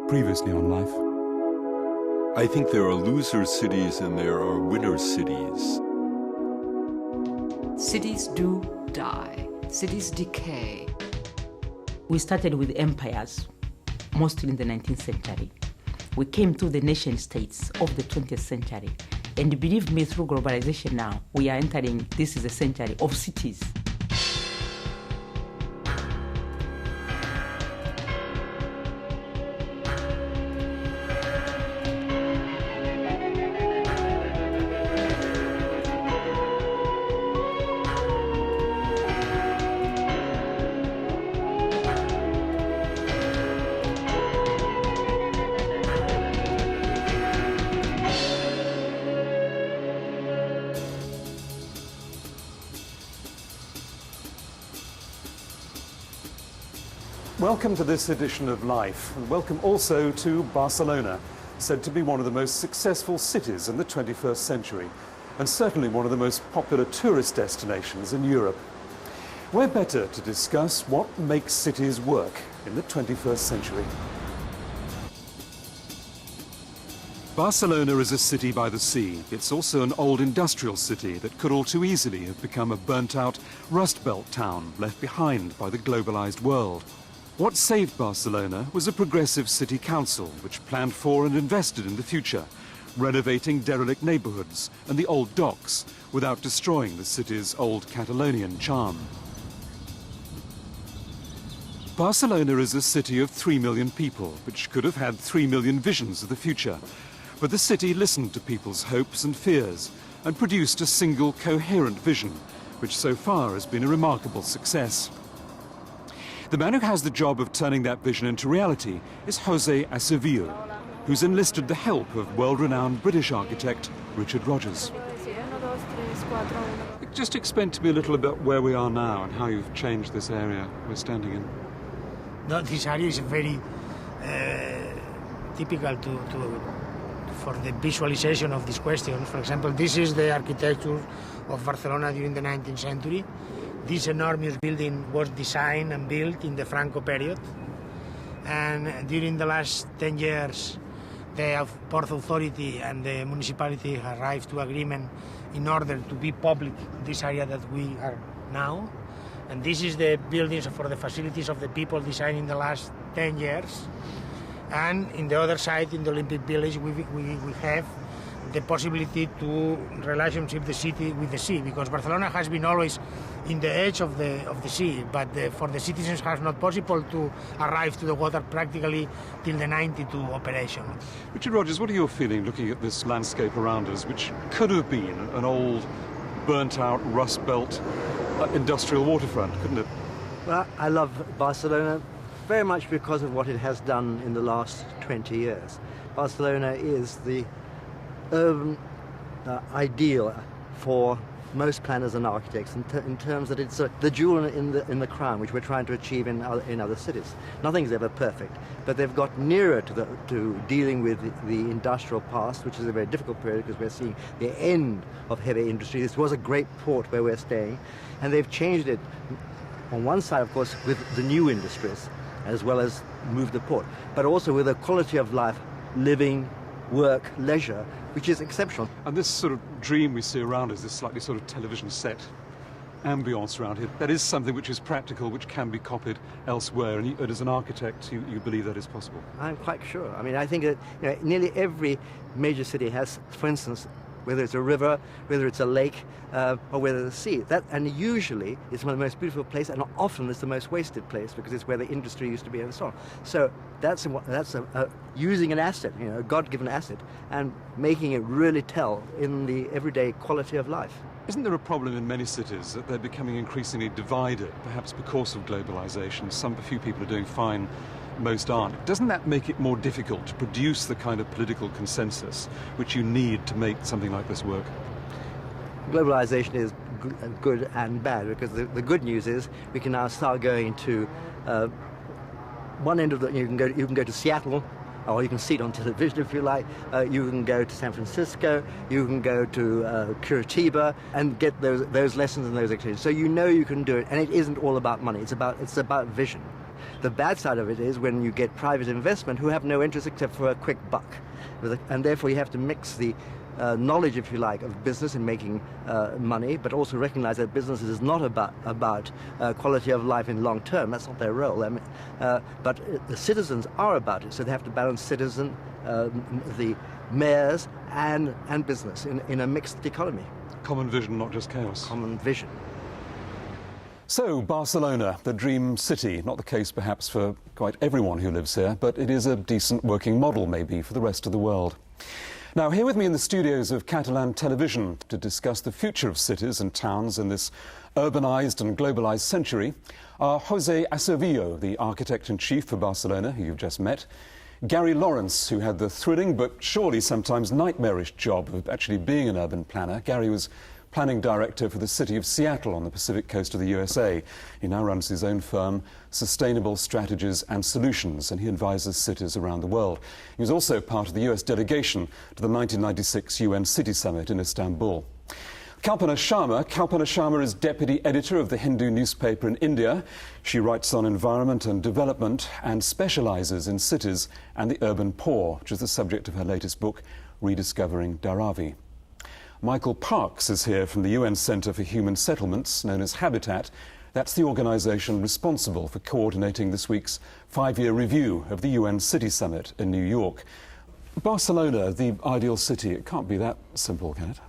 Previously on Life. I think there are loser cities and there are winner cities. Cities do die. Cities decay. We started with empires, mostly in the 19th century. We came to the nation states of the 20th century. And believe me, through globalization now, we are entering, this is a century of cities. Welcome to this edition of Life, and welcome also to Barcelona, said to be one of the most successful cities in the 21st century, and certainly one of the most popular tourist destinations in Europe. We're better to discuss what makes cities work in the 21st century. Barcelona is a city by the sea. It's also an old industrial city that could all too easily have become a burnt-out Rust Belt town left behind by the globalized world. What saved Barcelona was a progressive city council which planned for and invested in the future, renovating derelict neighborhoods and the old docks without destroying the city's old Catalonian charm. Barcelona is a city of 3 million people, which could have had 3 million visions of the future. But the city listened to people's hopes and fears and produced a single coherent vision, which so far has been a remarkable success. The man who has the job of turning that vision into reality is José Acevedo, who's enlisted the help of world-renowned British architect Richard Rogers. Just explain to me a little about where we are now and how you've changed this area we're standing in. No, this area is very typical for the visualization of this question. For example, this is the architecture of Barcelona during the 19th century. This enormous building was designed and built in the Franco period, and during the last 10 years the Port Authority and the municipality arrived to agreement in order to be public this area that we are now. And this is the buildings for the facilities of the people designed in the last 10 years. And in the other side, in the Olympic Village, we have the possibility to relationship the city with the sea, because Barcelona has been always in the edge of the sea, but for the citizens has not possible to arrive to the water practically till the 92 operation. Richard Rogers, what are your feelings looking at this landscape around us, which could have been an old, burnt-out, Rust Belt industrial waterfront, couldn't it? Well, I love Barcelona very much because of what it has done in the last 20 years. Barcelona is the urban ideal for most planners and architects in terms that it's the jewel in the crown, which we're trying to achieve in other cities. Nothing's ever perfect, but they've got nearer to dealing with the industrial past, which is a very difficult period because we're seeing the end of heavy industry. This was a great port where we're staying, and they've changed it on one side, of course, with the new industries, as well as moved the port, but also with a quality of life, living, work, leisure, which is exceptional. And this sort of dream we see around us, this slightly sort of television set ambience around here, that is something which is practical, which can be copied elsewhere, and as an architect you believe that is possible? I'm quite sure. I mean, I think that nearly every major city has, for instance, whether it's a river, whether it's a lake, or whether it's a sea. And usually it's one of the most beautiful places, and often it's the most wasted place because it's where the industry used to be and so on. So that's using an asset, a God-given asset, and making it really tell in the everyday quality of life. Isn't there a problem in many cities that they're becoming increasingly divided, perhaps because of globalization? A few people are doing fine, most aren't. Doesn't that make it more difficult to produce the kind of political consensus which you need to make something like this work? Globalization is good and bad, because the good news is we can now start going to one end of the. You can go to Seattle, or you can see it on television if you like. You can go to San Francisco, you can go to Curitiba and get those lessons and those experiences. So you know you can do it, and it isn't all about money. It's about vision. The bad side of it is when you get private investment who have no interest except for a quick buck. And therefore you have to mix the knowledge, if you like, of business in making money, but also recognize that business is not about quality of life in long term. That's not their role. I mean, but the citizens are about it, so they have to balance citizen, the mayors, and business in a mixed economy. Common vision, not just chaos. Common vision. So, Barcelona, the dream city. Not the case, perhaps, for quite everyone who lives here, but it is a decent working model, maybe, for the rest of the world. Now, here with me in the studios of Catalan Television to discuss the future of cities and towns in this urbanised and globalised century are José Acevillo, the architect-in-chief for Barcelona, who you've just met, Gary Lawrence, who had the thrilling but surely sometimes nightmarish job of actually being an urban planner. Gary was planning director for the city of Seattle on the Pacific coast of the USA. He now runs his own firm, Sustainable Strategies and Solutions, and he advises cities around the world. He was also part of the US delegation to the 1996 UN City Summit in Istanbul. Kalpana Sharma is deputy editor of the Hindu newspaper in India. She writes on environment and development and specialises in cities and the urban poor, which is the subject of her latest book, Rediscovering Dharavi. Michael Parks is here from the UN Centre for Human Settlements, known as Habitat. That's the organisation responsible for coordinating this week's 5-year review of the UN City Summit in New York. Barcelona, the ideal city, it can't be that simple, can it?